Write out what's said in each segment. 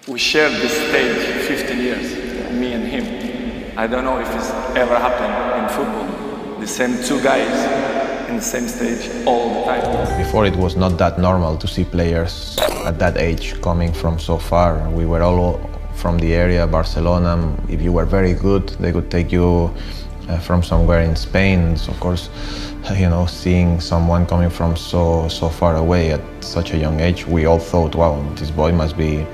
We shared this stage 15 years, me and him. I don't know if it's ever happened in football. The same two guys in the same stage all the time. Before it was not that normal to see players at that age coming from so far. We were all from the area, Barcelona. If you were very good, they could take you from somewhere in Spain. So of course, you know, seeing someone coming from so far away at such a young age, we all thought, wow, this boy must be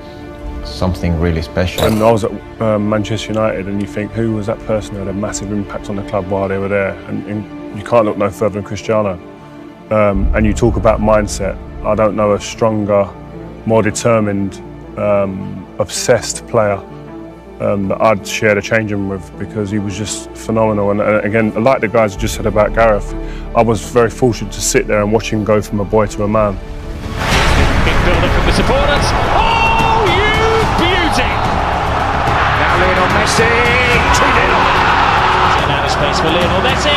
something really special. And I was at Manchester United, and you think, who was that person who had a massive impact on the club while they were there? And you can't look no further than Cristiano. And you talk about mindset. I don't know a stronger, more determined, obsessed player that I'd share the changing room with, because he was just phenomenal. And again, like the guys just said about Gareth, I was very fortunate to sit there and watch him go from a boy to a man. Big build-up from the supporters. Oh, you beauty! Now Lionel Messi, 2-0. Now space for Lionel Messi.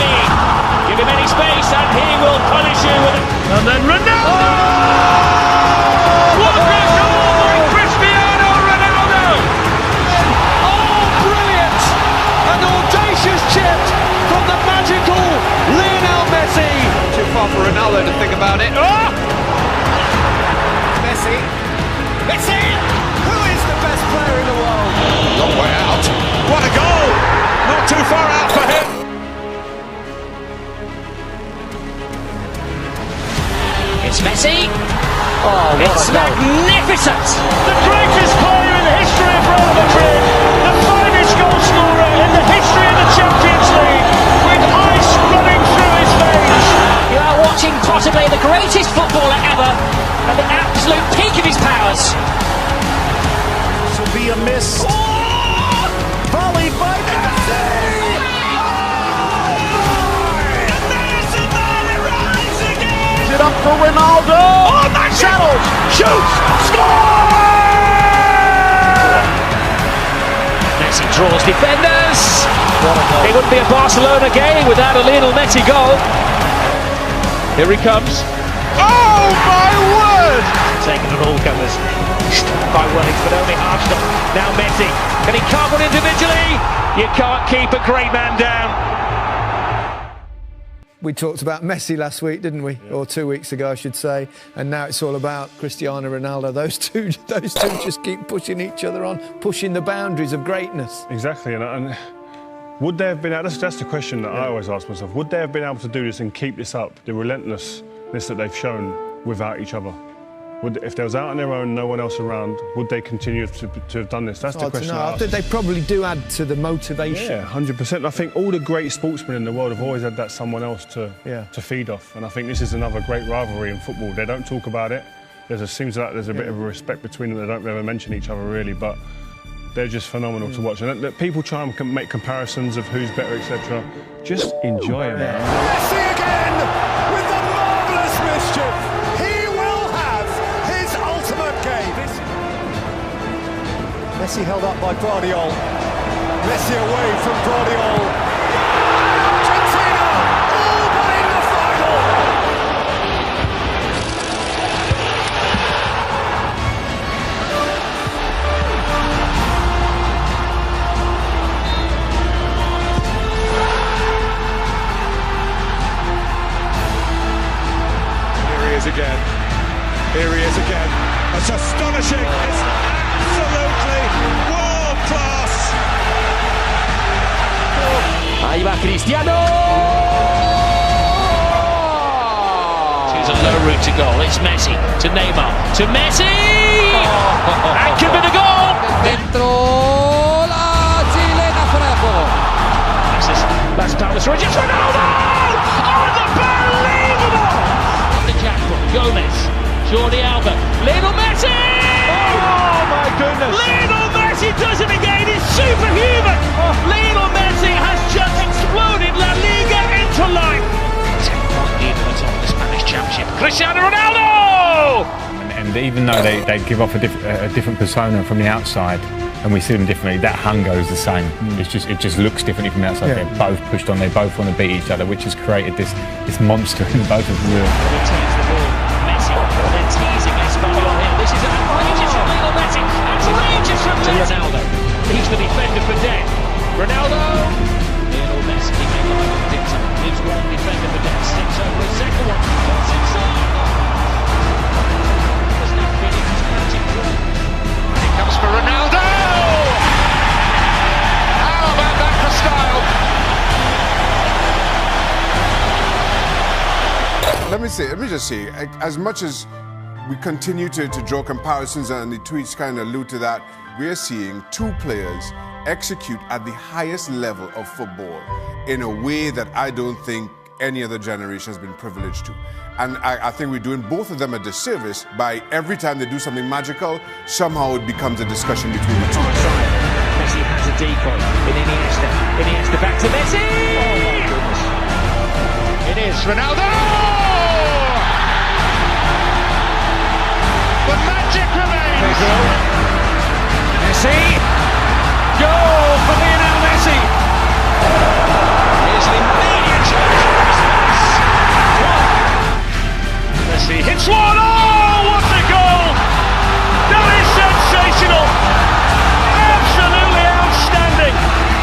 Give him any space and he will punish you with it. And then Ronaldo! What a goal by Cristiano Ronaldo! Oh, brilliant! An audacious chip from the magical Lionel Messi. Too far for Ronaldo to think about it. Oh! Messi. Messi! Who is the best player in the world? Long way out. What a goal! Not too far out for him. It's Messi. Oh, it's magnificent! The greatest player in the history of Real Madrid, the finest goal scorer in the history of the Champions League, with ice running through his veins. You are watching possibly the greatest footballer ever, at the absolute peak of his powers. This will be a miss. Oh! Volleyed by Messi! It up for Ronaldo! Oh, Shadows! Shoots! Score! Messi draws defenders. It wouldn't be a Barcelona game without a Lionel Messi goal. Here he comes. Oh my word! Taking on all comers. By Wellings, but only half stop. Now Messi. Can he carve one individually? You can't keep a great man down. We talked about Messi last week, didn't we? Yeah. Or 2 weeks ago, I should say. And now it's all about Cristiano Ronaldo. Those two just keep pushing each other on, pushing the boundaries of greatness. Exactly, and would they have been able, that's the question that I always ask myself, would they have been able to do this and keep this up, the relentlessness that they've shown without each other? If they was out on their own, no one else around, would they continue to have done this? That's the question I ask. They probably do add to the motivation. Yeah, 100%. I think all the great sportsmen in the world have always had that someone else to feed off. And I think this is another great rivalry in football. They don't talk about it. Seems like there's a bit of a respect between them. They don't ever mention each other really, but they're just phenomenal to watch. And people try and make comparisons of who's better, etc. Just enjoy it, man. Messi again with the marvellous mischief. Messi held up by Guardiola. Messi away from Guardiola. Argentina all but in the final. Here he is again. Here he is again. That's astonishing. It's absolutely world class. Ahí va Cristiano. Choose a low route to goal. It's Messi to Neymar to Messi. And could be the goal. Dentro la chilena Frejo. That's Palace Rangers. Ronaldo! Unbelievable! The jackpot. Gomez. Jordi Alba. Lionel Messi. Oh my goodness! Lionel Messi does it again. It's superhuman. Lionel Messi has just exploded La Liga into life. 10-point lead at the top of the Spanish Championship. Cristiano Ronaldo. And even though they give off a different persona from the outside, and we see them differently, that hunger is the same. It just looks differently from the outside. Yeah. They're both pushed on. They both want to beat each other, which has created this monster in both of them. Retains the ball. Messi, they're teasing Espanyol here. This is an outrageous from Lionel Messi. Outrageous! to Ronaldo. He's the defender for death. Ronaldo! Lionel Messi may lie with Dictor. Leaves one defender for death. Sticks over a second one. Puts inside. There's no feeling it's magic. And it comes for Ronaldo! How about that for style? Let me just say, as much as we continue to draw comparisons and the tweets kind of allude to that, we are seeing two players execute at the highest level of football in a way that I don't think any other generation has been privileged to. And I think we're doing both of them a disservice by every time they do something magical, somehow it becomes a discussion between the two. Messi has a decoy in Iniesta. Iniesta back to Messi! Oh my goodness. It is Ronaldo! The magic remains! Messi! Goal for Lionel Messi! Here's an immediate chance. Messi hits one! Oh, what a goal! That is sensational! Absolutely outstanding!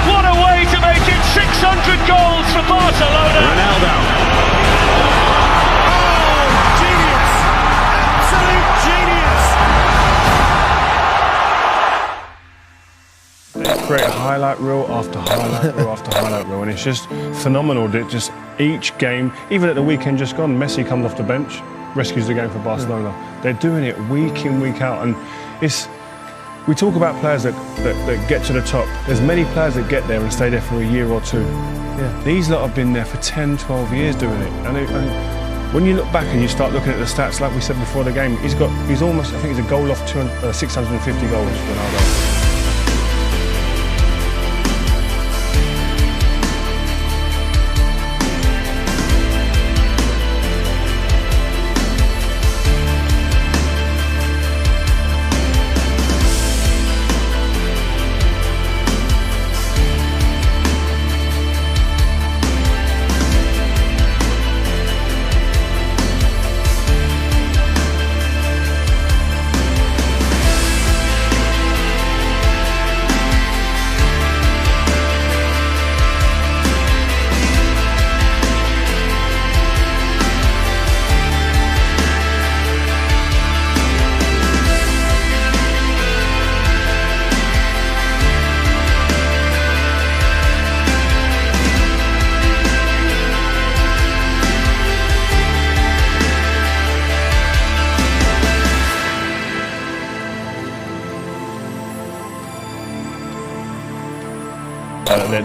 What a way to make it 600 goals for Barcelona! Ronaldo! Oh, genius! Absolute genius! They create highlight reel after highlight reel after highlight reel, and it's just phenomenal that just each game, even at the weekend just gone, Messi comes off the bench, rescues the game for Barcelona. They're doing it week in, week out, and we talk about players that get to the top. There's many players that get there and stay there for a year or two. Yeah. These lot have been there for 10, 12 years doing it. And when you look back and you start looking at the stats, like we said before the game, he's almost, I think he's a goal off 650 goals, Ronaldo.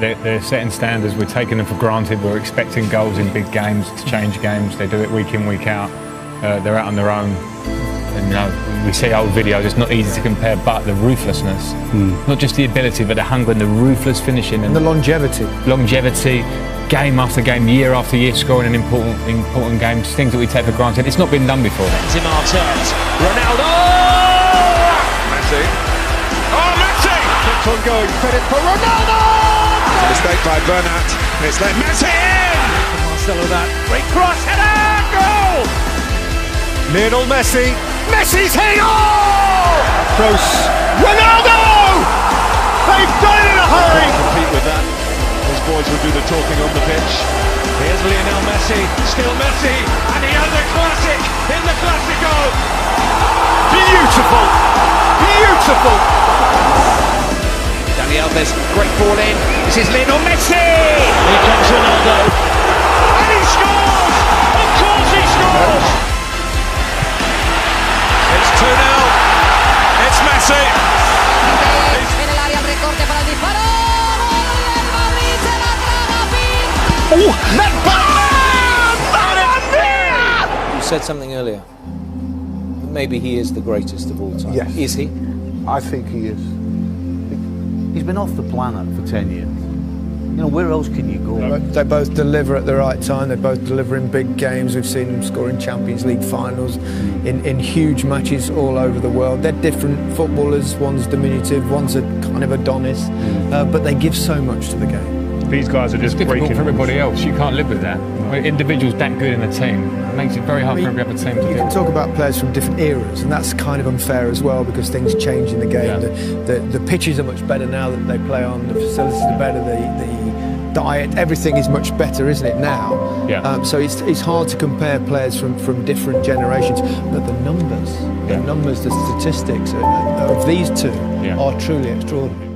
They're setting standards. We're taking them for granted. We're expecting goals in big games to change games. They do it week in, week out. They're out on their own. And we see old videos. It's not easy to compare, but the ruthlessness, not just the ability, but the hunger and the ruthless finishing and the longevity, game after game, year after year, scoring in important games. Things that we take for granted. It's not been done before. Benzema turns. Ronaldo. Messi. Oh, Messi! Kept on going. Credit for Ronaldo. Mistake by Bernat. It's let Messi in! Marcelo that. Great cross, header, goal! Lionel Messi. Messi's hit! Oh! Close. Ronaldo! They've done it in a hurry! Compete with that. His boys will do the talking on the pitch. Here's Lionel Messi. Still Messi. And he has a classic in the Classico. Beautiful! Beautiful! Dani Alves, great ball in. This is Lionel Messi! Here comes Ronaldo. And he scores! Of course he scores! It's 2-0. It's Messi. En el área, recorte para el disparo. ¡Gol del Madrid! ¡Se la traga Pin! You said something earlier. Maybe he is the greatest of all time. Yes. Is he? I think he is. He's been off the planet for 10 years. You know, where else can you go? They both deliver at the right time. They both deliver in big games. We've seen them score in Champions League finals, in huge matches all over the world. They're different footballers. One's diminutive, one's a kind of Adonis, but they give so much to the game. These guys are just difficult breaking for everybody rules. else. You can't live with that. When individuals that good in a team, it makes it very hard for every other team to do. You can talk about players from different eras, and that's kind of unfair as well because things change in the game. The pitches are much better now that they play on. The facilities are better. The diet, everything is much better, isn't it now? Yeah. So it's hard to compare players from different generations. But the numbers, the statistics of these two are truly extraordinary.